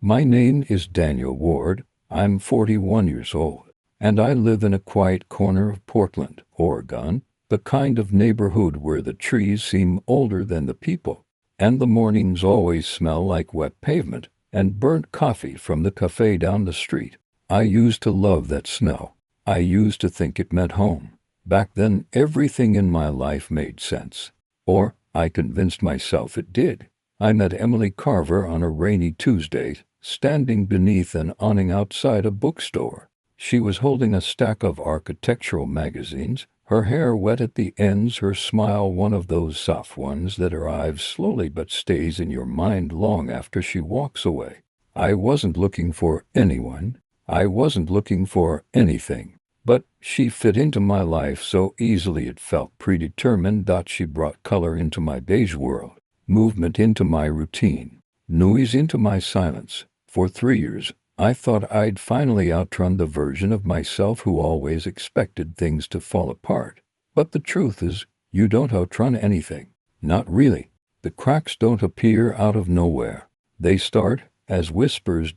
My name is Daniel Ward. I'm 41 years old, and I live in a quiet corner of Portland, Oregon, the kind of neighborhood where the trees seem older than the people, and the mornings always smell like wet pavement and burnt coffee from the cafe down the street. I used to love that smell. I used to think it meant home. Back then, everything in my life made sense. Or I convinced myself it did. I met Emily Carver on a rainy Tuesday, standing beneath an awning outside a bookstore. She was holding a stack of architectural magazines, her hair wet at the ends, her smile one of those soft ones that arrives slowly but stays in your mind long after she walks away. I wasn't looking for anyone. I wasn't looking for anything. But she fit into my life so easily it felt predetermined. She brought color into my beige world, movement into my routine, noise into my silence. For 3 years, I thought I'd finally outrun the version of myself who always expected things to fall apart. But the truth is, you don't outrun anything. Not really. The cracks don't appear out of nowhere. They start as whispers.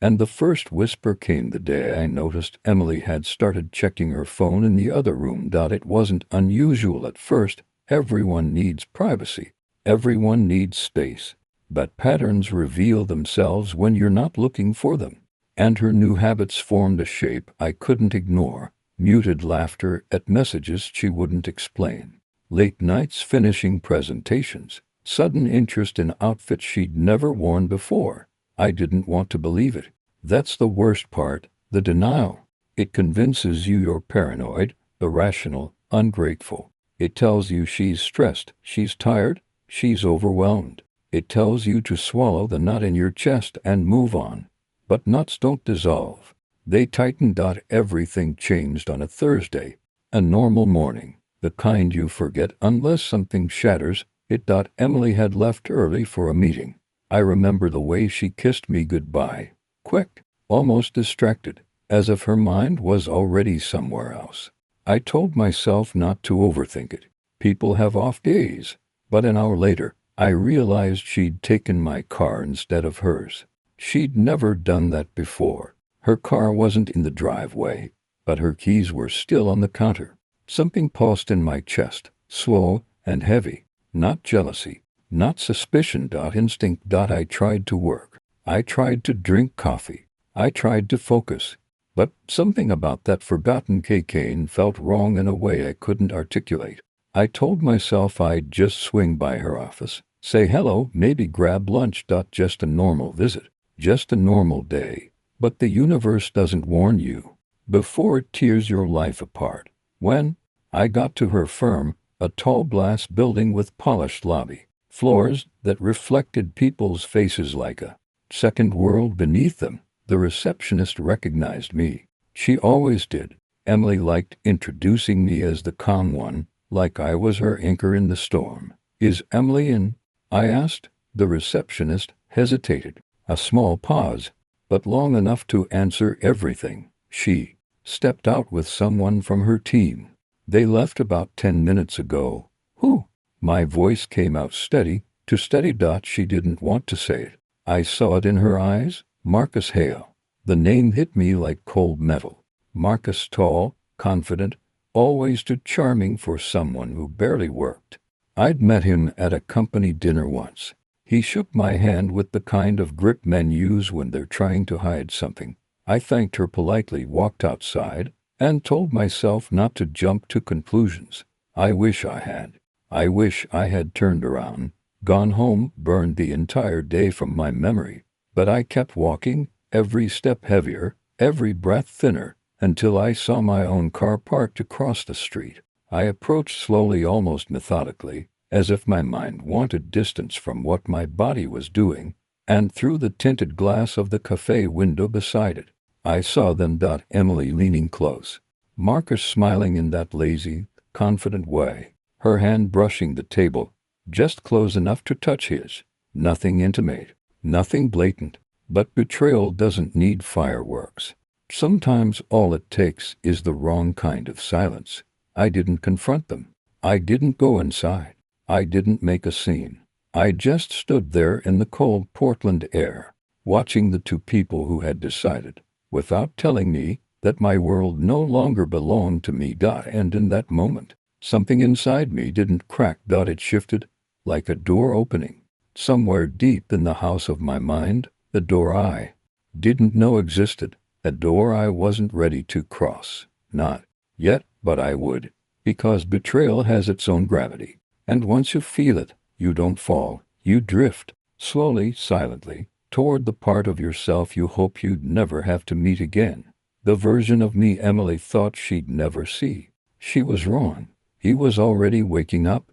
And the first whisper came the day I noticed Emily had started checking her phone in the other room. It wasn't unusual at first. Everyone needs privacy. Everyone needs space. But patterns reveal themselves when you're not looking for them. And her new habits formed a shape I couldn't ignore. Muted laughter at messages she wouldn't explain. Late nights finishing presentations. Sudden interest in outfits she'd never worn before. I didn't want to believe it. That's the worst part, the denial. It convinces you you're paranoid, irrational, ungrateful. It tells you she's stressed, she's tired, she's overwhelmed. It tells you to swallow the knot in your chest and move on. But knots don't dissolve. They tighten. Everything changed on a Thursday, a normal morning, the kind you forget unless something shatters it. Emily had left early for a meeting. I remember the way she kissed me goodbye, quick, almost distracted, as if her mind was already somewhere else. I told myself not to overthink it. People have off days. But an hour later, I realized she'd taken my car instead of hers. She'd never done that before. Her car wasn't in the driveway, but her keys were still on the counter. Something pulsed in my chest, slow and heavy, not jealousy. Not suspicion. Instinct. I tried to work. I tried to drink coffee. I tried to focus. But something about that forgotten cocaine felt wrong in a way I couldn't articulate. I told myself I'd just swing by her office, say hello, maybe grab lunch. Just a normal visit. Just a normal day. But the universe doesn't warn you before it tears your life apart. When I got to her firm, a tall glass building with polished lobby, floors that reflected people's faces like a second world beneath them, the receptionist recognized me. She always did. Emily liked introducing me as the calm one, like I was her anchor in the storm. "Is Emily in?" I asked. The receptionist hesitated. A small pause, but long enough to answer everything. She stepped out with someone from her team. They left about 10 minutes ago. Who? My voice came out steady, too steady. She didn't want to say it. I saw it in her eyes. Marcus Hale. The name hit me like cold metal. Marcus, tall, confident, always too charming for someone who barely worked. I'd met him at a company dinner once. He shook my hand with the kind of grip men use when they're trying to hide something. I thanked her politely, walked outside, and told myself not to jump to conclusions. I wish I had. I wish I had turned around, gone home, burned the entire day from my memory. But I kept walking, every step heavier, every breath thinner, until I saw my own car parked across the street. I approached slowly, almost methodically, as if my mind wanted distance from what my body was doing, and through the tinted glass of the cafe window beside it, I saw them. Emily leaning close, Marcus smiling in that lazy, confident way, her hand brushing the table, just close enough to touch his. Nothing intimate, nothing blatant, but betrayal doesn't need fireworks. Sometimes all it takes is the wrong kind of silence. I didn't confront them. I didn't go inside. I didn't make a scene. I just stood there in the cold Portland air, watching the two people who had decided, without telling me, that my world no longer belonged to me. And in that moment, something inside me didn't crack. It shifted, like a door opening. Somewhere deep in the house of my mind, the door I didn't know existed, a door I wasn't ready to cross. Not yet, but I would. Because betrayal has its own gravity. And once you feel it, you don't fall, you drift, slowly, silently, toward the part of yourself you hope you'd never have to meet again. The version of me Emily thought she'd never see. She was wrong. He was already waking up.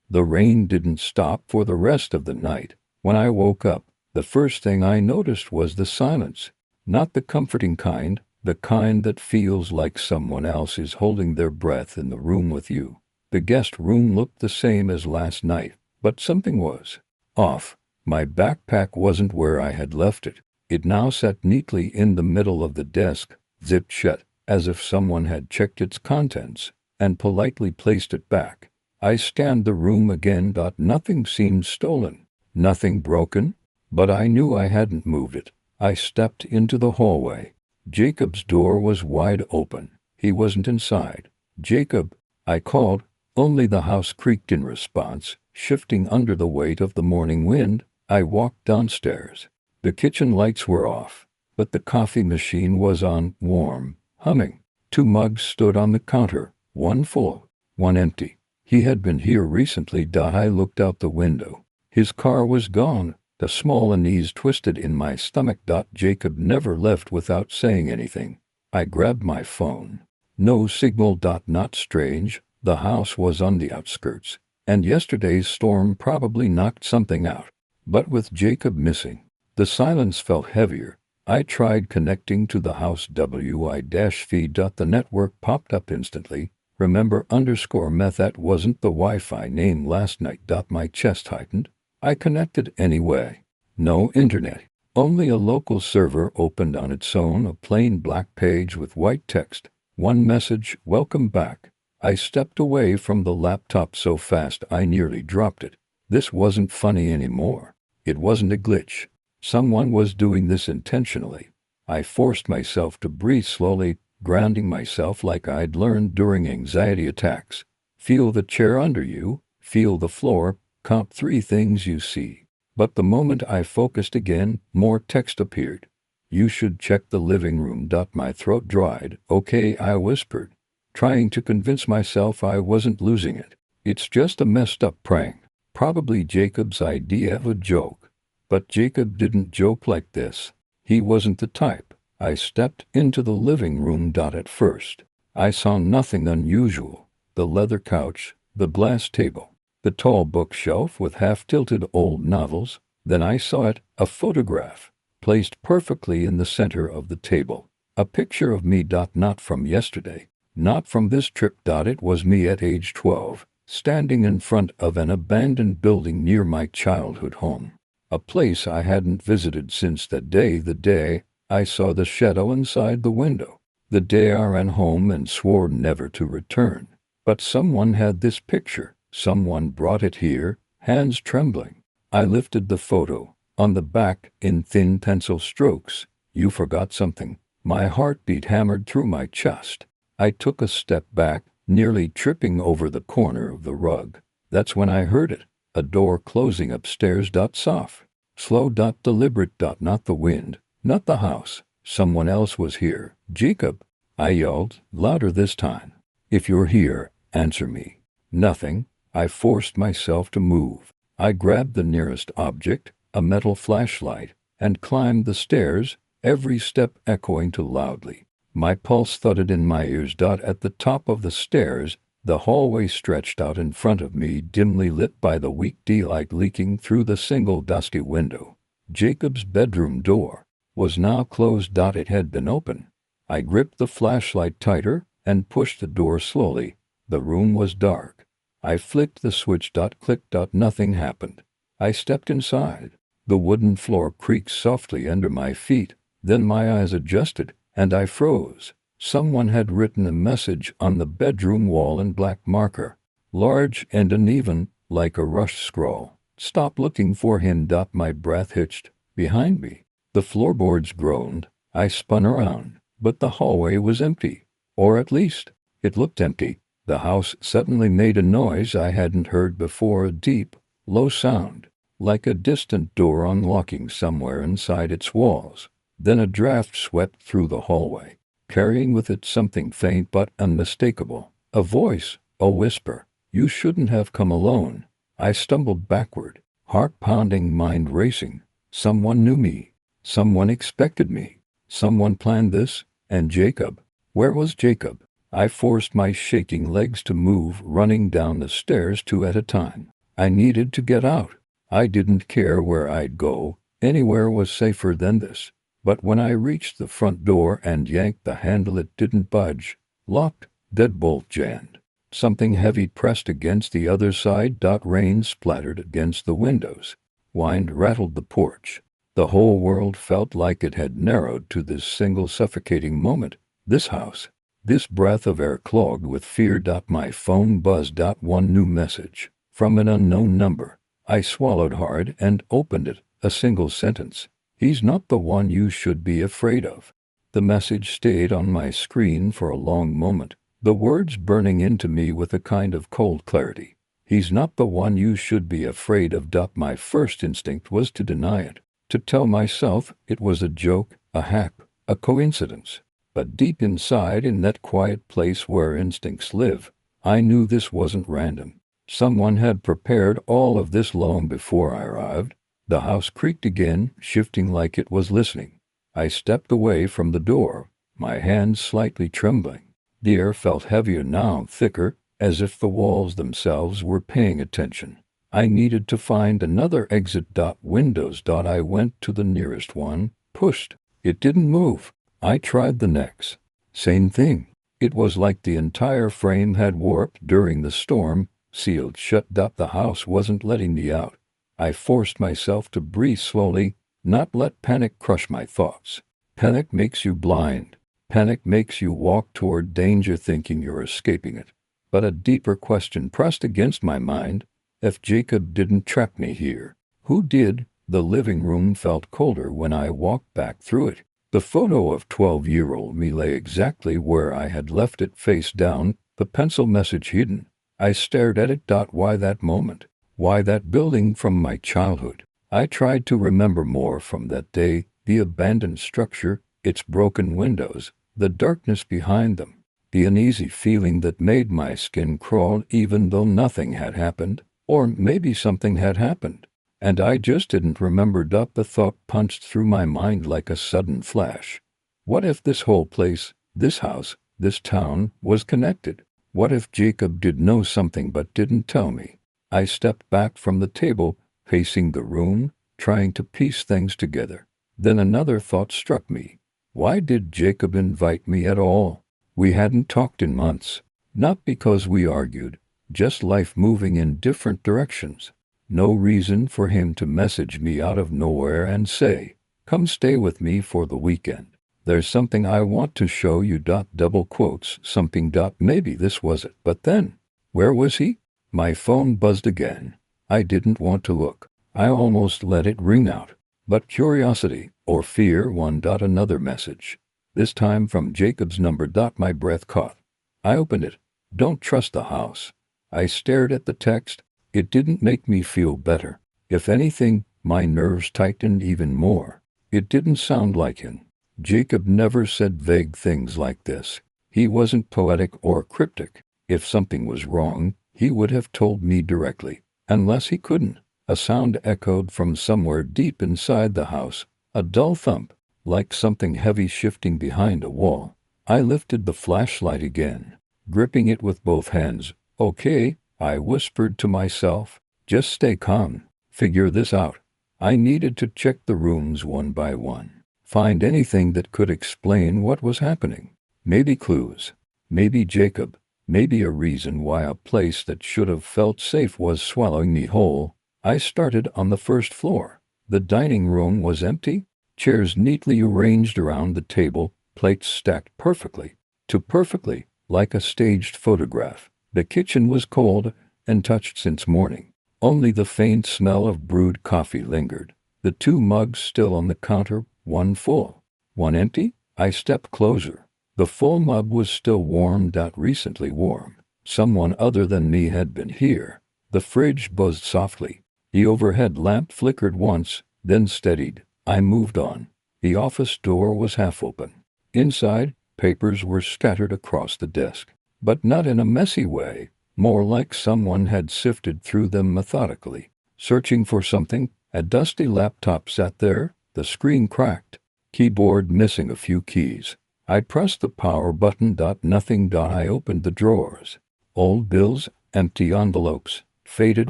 The rain didn't stop for the rest of the night. When I woke up, the first thing I noticed was the silence. Not the comforting kind, the kind that feels like someone else is holding their breath in the room with you. The guest room looked the same as last night, but something was off. My backpack wasn't where I had left it. It now sat neatly in the middle of the desk, zipped shut, as if someone had checked its contents and politely placed it back. I scanned the room again. Nothing seemed stolen, nothing broken, but I knew I hadn't moved it. I stepped into the hallway. Jacob's door was wide open. He wasn't inside. "Jacob," I called. Only the house creaked in response, shifting under the weight of the morning wind. I walked downstairs. The kitchen lights were off, but the coffee machine was on, warm, humming. 2 mugs stood on the counter, one full, one empty. He had been here recently. I looked out the window. His car was gone. The small unease twisted in my stomach. Jacob never left without saying anything. I grabbed my phone. No signal. Not strange. The house was on the outskirts, and yesterday's storm probably knocked something out. But with Jacob missing, the silence felt heavier. I tried connecting to the house Wi-feed. The network popped up instantly. Remember_meth. That wasn't the Wi-Fi name last night. My chest tightened. I connected anyway. No internet. Only a local server opened on its own, a plain black page with white text. One message: "Welcome back." I stepped away from the laptop so fast I nearly dropped it. This wasn't funny anymore. It wasn't a glitch. Someone was doing this intentionally. I forced myself to breathe slowly, grounding myself like I'd learned during anxiety attacks. Feel the chair under you, feel the floor, count 3 things you see. But the moment I focused again, more text appeared. "You should check the living room." My throat dried. "Okay," I whispered, trying to convince myself I wasn't losing it. "It's just a messed up prank. Probably Jacob's idea of a joke." But Jacob didn't joke like this. He wasn't the type. I stepped into the living room. At first, I saw nothing unusual. The leather couch, the glass table, the tall bookshelf with half-tilted old novels. Then I saw it, a photograph, placed perfectly in the center of the table. A picture of me. Not from yesterday. Not from this trip. It was me at age 12, standing in front of an abandoned building near my childhood home. A place I hadn't visited since the day I saw the shadow inside the window. The day I ran home and swore never to return. But someone had this picture. Someone brought it here, hands trembling. I lifted the photo. On the back, in thin pencil strokes, "You forgot something." My heartbeat hammered through my chest. I took a step back, nearly tripping over the corner of the rug. That's when I heard it. A door closing upstairs. Soft, slow, deliberate. Not the wind, not the house. Someone else was here. "Jacob," I yelled, louder this time. "If you're here, answer me." Nothing. I forced myself to move. I grabbed the nearest object, a metal flashlight, and climbed the stairs, every step echoing too loudly. My pulse thudded in my ears. At the top of the stairs, the hallway stretched out in front of me, dimly lit by the weak daylight leaking through the single dusty window. Jacob's bedroom door was now closed. It had been open. I gripped the flashlight tighter and pushed the door slowly. The room was dark. I flicked the switch. Click. Nothing happened. I stepped inside. The wooden floor creaked softly under my feet. Then my eyes adjusted, and I froze. Someone had written a message on the bedroom wall in black marker, large and uneven, like a rushed scrawl. "Stop looking for him." My breath hitched. Behind me, The floorboards groaned. I spun around, but the hallway was empty. Or at least, it looked empty. The house suddenly made a noise I hadn't heard before, a deep, low sound, like a distant door unlocking somewhere inside its walls. Then a draft swept through the hallway, carrying with it something faint but unmistakable. A voice, a whisper. "You shouldn't have come alone." I stumbled backward, heart pounding, mind racing. Someone knew me. Someone expected me. Someone planned this. And Jacob? Where was Jacob? I forced my shaking legs to move, running down the stairs 2 at a time. I needed to get out. I didn't care where I'd go. Anywhere was safer than this. But when I reached the front door and yanked the handle, it didn't budge. Locked, deadbolt jammed. Something heavy pressed against the other side. Rain splattered against the windows. Wind rattled the porch. The whole world felt like it had narrowed to this single suffocating moment. This house. This breath of air clogged with fear. My phone buzzed. One new message. From an unknown number. I swallowed hard and opened it. A single sentence. "He's not the one you should be afraid of." The message stayed on my screen for a long moment, the words burning into me with a kind of cold clarity. "He's not the one you should be afraid of." My first instinct was to deny it, to tell myself it was a joke, a hack, a coincidence. But deep inside, in that quiet place where instincts live, I knew this wasn't random. Someone had prepared all of this long before I arrived. The house creaked again, shifting like it was listening. I stepped away from the door, my hands slightly trembling. The air felt heavier now, thicker, as if the walls themselves were paying attention. I needed to find another exit. Windows. I went to the nearest one, pushed. It didn't move. I tried the next. Same thing. It was like the entire frame had warped during the storm, sealed shut. The house wasn't letting me out. I forced myself to breathe slowly, not let panic crush my thoughts. Panic makes you blind. Panic makes you walk toward danger thinking you're escaping it. But a deeper question pressed against my mind. If Jacob didn't trap me here, who did? The living room felt colder when I walked back through it. The photo of 12-year-old me lay exactly where I had left it, face down, the pencil message hidden. I stared at it. Why that moment? Why that building from my childhood? I tried to remember more from that day, the abandoned structure, its broken windows, the darkness behind them, the uneasy feeling that made my skin crawl even though nothing had happened, or maybe something had happened, and I just didn't remember. The thought punched through my mind like a sudden flash. What if this whole place, this house, this town, was connected? What if Jacob did know something but didn't tell me? I stepped back from the table, pacing the room, trying to piece things together. Then another thought struck me. Why did Jacob invite me at all? We hadn't talked in months. Not because we argued, just life moving in different directions. No reason for him to message me out of nowhere and say, "Come stay with me for the weekend. There's something I want to show you." Double quotes, something. Maybe this was it. But then, where was he? My phone buzzed again. I didn't want to look. I almost let it ring out. But curiosity, or fear, won. Another message. This time from Jacob's number. My breath caught. I opened it. "Don't trust the house." I stared at the text. It didn't make me feel better. If anything, my nerves tightened even more. It didn't sound like him. Jacob never said vague things like this. He wasn't poetic or cryptic. If something was wrong, he would have told me directly. Unless he couldn't. A sound echoed from somewhere deep inside the house. A dull thump, like something heavy shifting behind a wall. I lifted the flashlight again, gripping it with both hands. "Okay," I whispered to myself. "Just stay calm. Figure this out." I needed to check the rooms one by one. Find anything that could explain what was happening. Maybe clues. Maybe Jacob. Maybe a reason why a place that should have felt safe was swallowing me whole. I started on the first floor. The dining room was empty. Chairs neatly arranged around the table, plates stacked perfectly. Too perfectly, like a staged photograph. The kitchen was cold, untouched since morning. Only the faint smell of brewed coffee lingered. The 2 mugs still on the counter, One full. One empty? I stepped closer. The full mug was still warm. Recently warm. Someone other than me had been here. The fridge buzzed softly. The overhead lamp flickered once, then steadied. I moved on. The office door was half open. Inside, papers were scattered across the desk, but not in a messy way, more like someone had sifted through them methodically. Searching for something, a dusty laptop sat there, the screen cracked, keyboard missing a few keys. I pressed the power button. Nothing. I opened the drawers. Old bills, empty envelopes, faded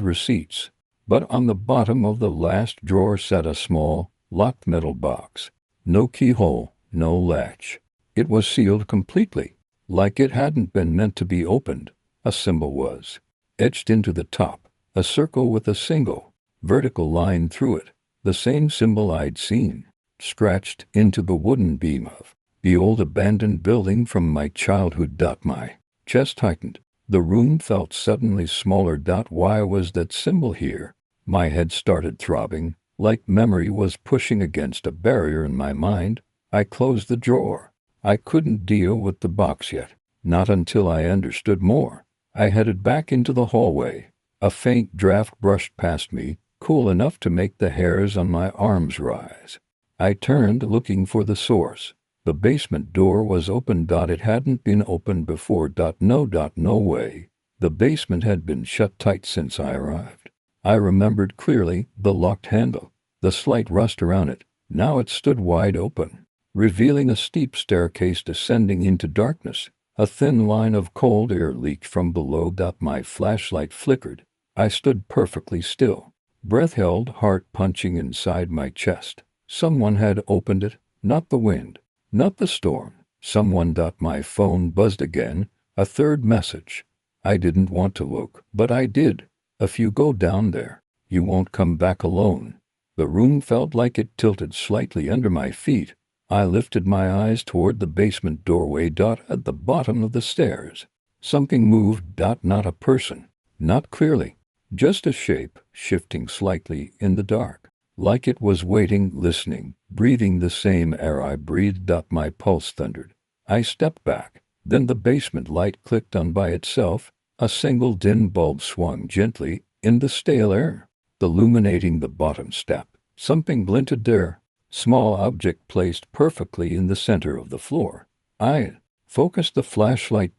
receipts. But on the bottom of the last drawer sat a small, locked metal box. No keyhole, no latch. It was sealed completely, like it hadn't been meant to be opened. A symbol was etched into the top, a circle with a single, vertical line through it, the same symbol I'd seen, scratched into the wooden beam of the old abandoned building from my childhood. My chest tightened. The room felt suddenly smaller. Why was that symbol here? My head started throbbing, like memory was pushing against a barrier in my mind. I closed the drawer. I couldn't deal with the box yet, not until I understood more. I headed back into the hallway. A faint draft brushed past me, cool enough to make the hairs on my arms rise. I turned, looking for the source. The basement door was open. It hadn't been opened before. No way. The basement had been shut tight since I arrived. I remembered clearly the locked handle, the slight rust around it. Now it stood wide open, revealing a steep staircase descending into darkness. A thin line of cold air leaked from below. My flashlight flickered. I stood perfectly still, breath held, heart punching inside my chest. Someone had opened it, not the wind, not the storm. Someone. My phone buzzed again, a third message. I didn't want to look, but I did. If you go down there, you won't come back alone. The room felt like it tilted slightly under my feet. I lifted my eyes toward the basement doorway. At the bottom of the stairs, something moved. Not a person, not clearly, just a shape, shifting slightly in the dark, like it was waiting, listening, breathing the same air I breathed. My pulse thundered. I stepped back. Then the basement light clicked on by itself. A single dim bulb swung gently in the stale air, illuminating the bottom step. Something glinted there, small object placed perfectly in the center of the floor. I focused the flashlight.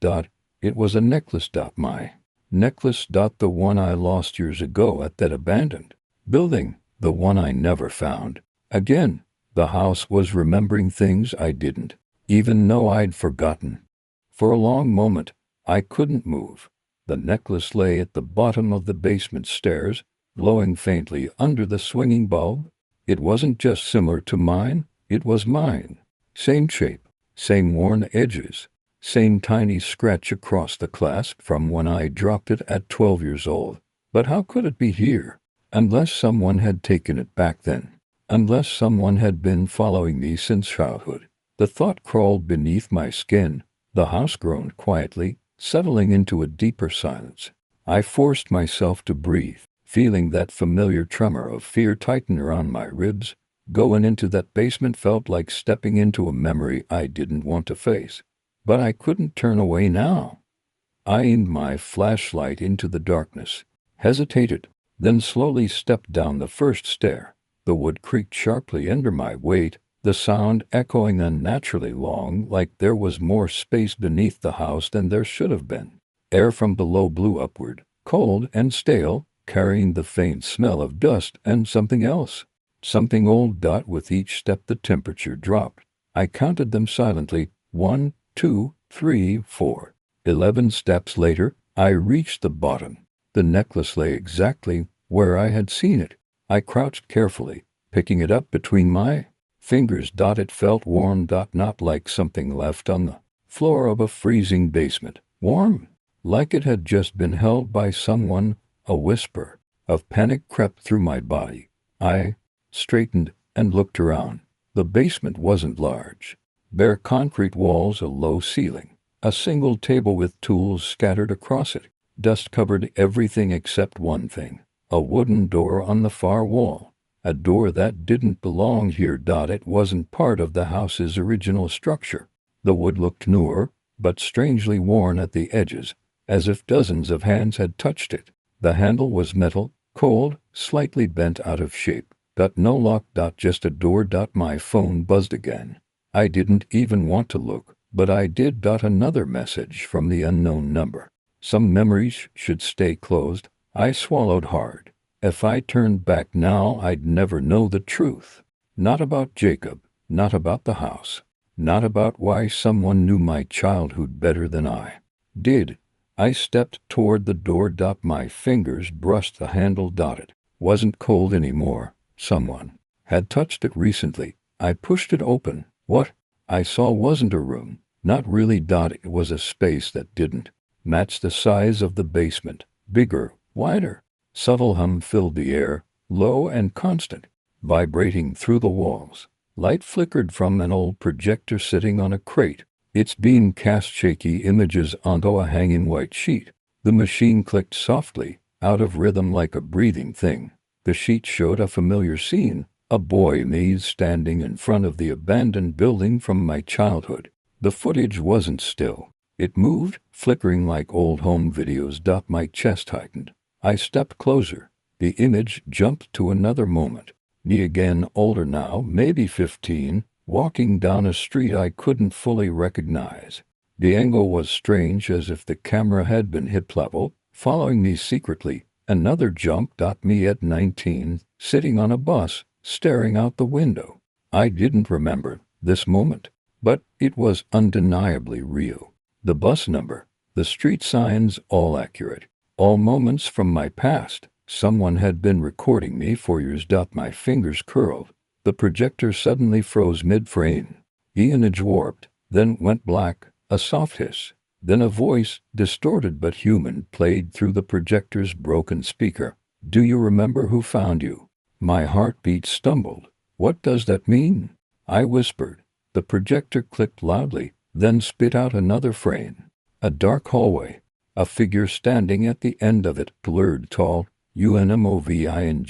It was a necklace. My necklace. The one I lost years ago at that abandoned building, the one I never found. Again, the house was remembering things I didn't even know I'd forgotten. For a long moment, I couldn't move. The necklace lay at the bottom of the basement stairs, glowing faintly under the swinging bulb. It wasn't just similar to mine, it was mine. Same shape, same worn edges, same tiny scratch across the clasp from when I dropped it at 12 years old. But how could it be here? Unless someone had taken it back then. Unless someone had been following me since childhood. The thought crawled beneath my skin. The house groaned quietly, settling into a deeper silence. I forced myself to breathe, feeling that familiar tremor of fear tighten around my ribs. Going into that basement felt like stepping into a memory I didn't want to face. But I couldn't turn away now. I aimed my flashlight into the darkness, hesitated, then slowly stepped down the first stair. The wood creaked sharply under my weight, the sound echoing unnaturally long, like there was more space beneath the house than there should have been. Air from below blew upward, cold and stale, carrying the faint smell of dust and something else. Something old. With each step the temperature dropped. I counted them silently. 1, 2, 3, 4. 11 steps later, I reached the bottom. The necklace lay exactly where I had seen it. I crouched carefully, picking it up between my fingers. It felt warm. Not like something left on the floor of a freezing basement. Warm, like it had just been held by someone. A whisper of panic crept through my body. I straightened and looked around. The basement wasn't large. Bare concrete walls, a low ceiling, a single table with tools scattered across it. Dust covered everything except one thing, a wooden door on the far wall. A door that didn't belong here. It wasn't part of the house's original structure. The wood looked newer, but strangely worn at the edges, as if dozens of hands had touched it. The handle was metal, cold, slightly bent out of shape. No lock. Just a door. My phone buzzed again. I didn't even want to look, but I did. Another message from the unknown number. Some memories should stay closed. I swallowed hard. If I turned back now, I'd never know the truth. Not about Jacob, not about the house, not about why someone knew my childhood better than I did. I stepped toward the door. My fingers brushed the handle. It wasn't cold anymore. Someone had touched it recently. I pushed it open. What I saw wasn't a room. Not really. It was a space that didn't match the size of the basement. Bigger, wider. Subtle hum filled the air, low and constant, vibrating through the walls. Light flickered from an old projector sitting on a crate. Its beam cast shaky images onto a hanging white sheet. The machine clicked softly, out of rhythm like a breathing thing. The sheet showed a familiar scene, a boy me standing in front of the abandoned building from my childhood. The footage wasn't still. It moved, flickering like old home videos. My chest tightened. I stepped closer. The image jumped to another moment. Me again, older now, maybe 15, walking down a street I couldn't fully recognize. The angle was strange, as if the camera had been hip level, following me secretly. Another jump. Me at 19, sitting on a bus, staring out the window. I didn't remember this moment, but it was undeniably real. The bus number, the street signs, all accurate. All moments from my past. Someone had been recording me for years. My fingers curled. The projector suddenly froze mid-frame. The image warped, then went black, a soft hiss. Then a voice, distorted but human, played through the projector's broken speaker. Do you remember who found you? My heartbeat stumbled. What does that mean? I whispered. The projector clicked loudly, then spit out another frame. A dark hallway. A figure standing at the end of it, blurred, tall, UNMOVING.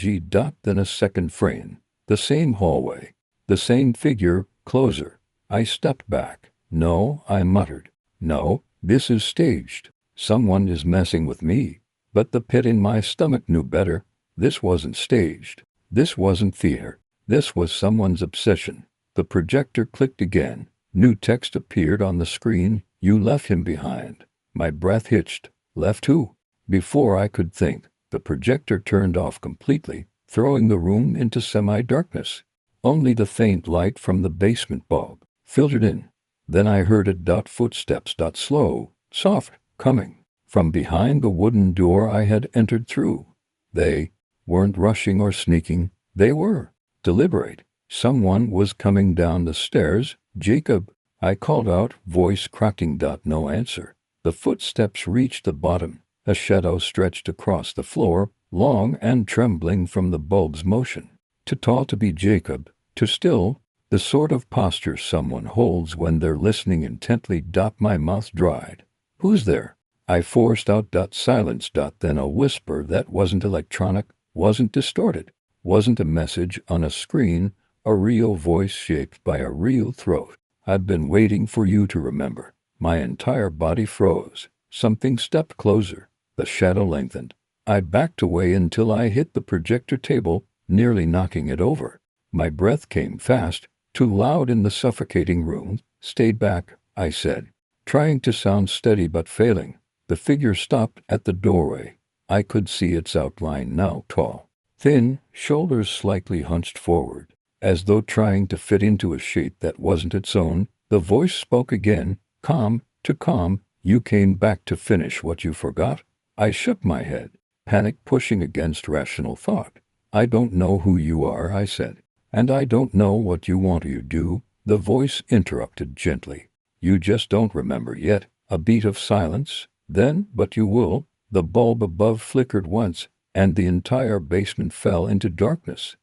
Then a second frame. The same hallway. The same figure, closer. I stepped back. No, I muttered. No, this is staged. Someone is messing with me. But the pit in my stomach knew better. This wasn't staged. This wasn't theater. This was someone's obsession. The projector clicked again. New text appeared on the screen. You left him behind. My breath hitched. Left who? Before I could think, the projector turned off completely, throwing the room into semi-darkness. Only the faint light from the basement bulb filtered in. Then I heard it. Footsteps. Slow, soft, coming from behind the wooden door I had entered through. They weren't rushing or sneaking. They were deliberate. Someone was coming down the stairs. Jacob, I called out, voice cracking. No answer. The footsteps reached the bottom. A shadow stretched across the floor, long and trembling from the bulb's motion. Too tall to be Jacob, too still, the sort of posture someone holds when they're listening intently. My mouth dried. Who's there? I forced out. Silence. Then a whisper that wasn't electronic, wasn't distorted, wasn't a message on a screen, a real voice shaped by a real throat. I've been waiting for you to remember. My entire body froze. Something stepped closer. The shadow lengthened. I backed away until I hit the projector table, nearly knocking it over. My breath came fast, too loud in the suffocating room. Stay back, I said, trying to sound steady but failing. The figure stopped at the doorway. I could see its outline now, tall, thin, shoulders slightly hunched forward, as though trying to fit into a shape that wasn't its own. The voice spoke again, calm, too calm. You came back to finish what you forgot? I shook my head, panic pushing against rational thought. I don't know who you are, I said, and I don't know what you want to do. The voice interrupted gently. You just don't remember yet. A beat of silence. Then, but you will. The bulb above flickered once, and the entire basement fell into darkness.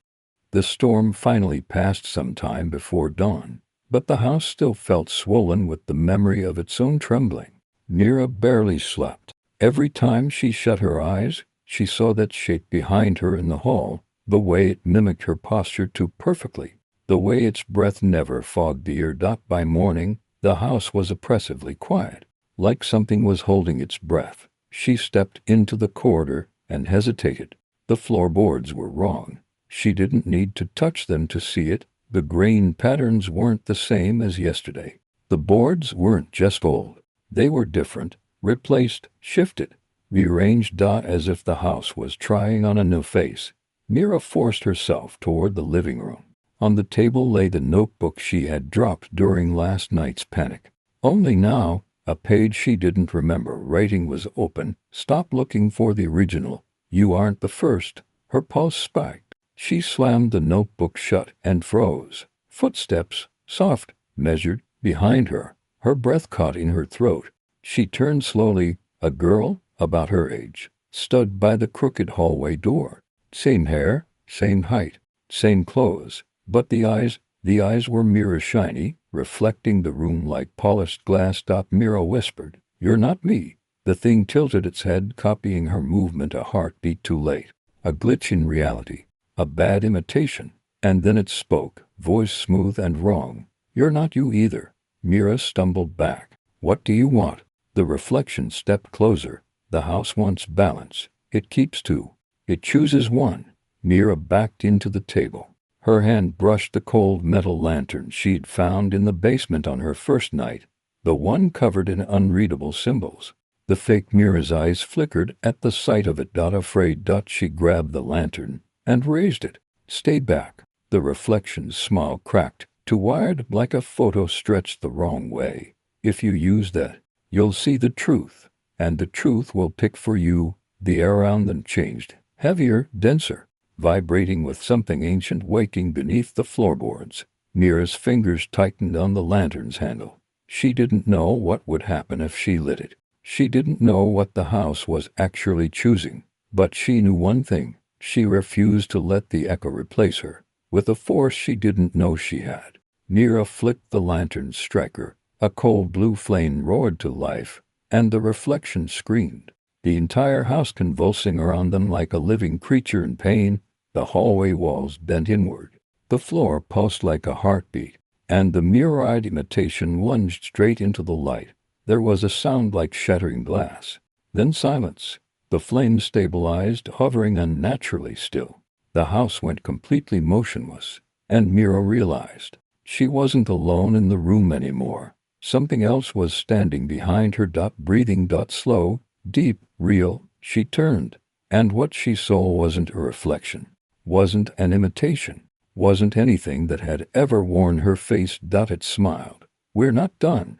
The storm finally passed some time before dawn, but the house still felt swollen with the memory of its own trembling. Mira barely slept. Every time she shut her eyes, she saw that shape behind her in the hall, The way it mimicked her posture too perfectly. The way its breath never fogged the ear. By morning, the house was oppressively quiet, like something was holding its breath. She stepped into the corridor and hesitated. The floorboards were wrong. She didn't need to touch them to see it. The grain patterns weren't the same as yesterday. The boards weren't just old. They were different, replaced, shifted, rearranged. As if the house was trying on a new face. Mira forced herself toward the living room. On the table lay the notebook she had dropped during last night's panic. Only now, a page she didn't remember writing was open. Stop looking for the original. You aren't the first. Her pulse spiked. She slammed the notebook shut and froze. Footsteps, soft, measured, behind her. Her breath caught in her throat. She turned slowly. A girl, about her age, stood by the crooked hallway door. Same hair, same height, same clothes, but the eyes were mirror shiny, reflecting the room like polished glass. Mira whispered, "You're not me." The thing tilted its head, copying her movement, a heartbeat too late. A glitch in reality. A bad imitation. And then it spoke, voice smooth and wrong. "You're not you either." Mira stumbled back. "What do you want?" The reflection stepped closer. "The house wants balance. It keeps two. It chooses one." Mira backed into the table. Her hand brushed the cold metal lantern she'd found in the basement on her first night, the one covered in unreadable symbols. The fake Mira's eyes flickered at the sight of it. Afraid. She grabbed the lantern and raised it. "Stay back." The reflection's smile cracked, too wired, like a photo stretched the wrong way. "If you use that, you'll see the truth, and the truth will pick for you." The air around them changed, heavier, denser, vibrating with something ancient waking beneath the floorboards. Mira's fingers tightened on the lantern's handle. She didn't know what would happen if she lit it. She didn't know what the house was actually choosing, but she knew one thing. She refused to let the echo replace her, with a force she didn't know she had. Mira flicked the lantern's striker. A cold blue flame roared to life, and the reflection screamed, the entire house convulsing around them like a living creature in pain. The hallway walls bent inward. The floor pulsed like a heartbeat, and the mirror-eyed imitation lunged straight into the light. There was a sound like shattering glass. Then silence. The flame stabilized, hovering unnaturally still. The house went completely motionless, and Mira realized she wasn't alone in the room anymore. Something else was standing behind her. Breathing. Slow, deep, real. She turned, and what she saw wasn't a reflection, wasn't an imitation, wasn't anything that had ever worn her face. It smiled. "We're not done."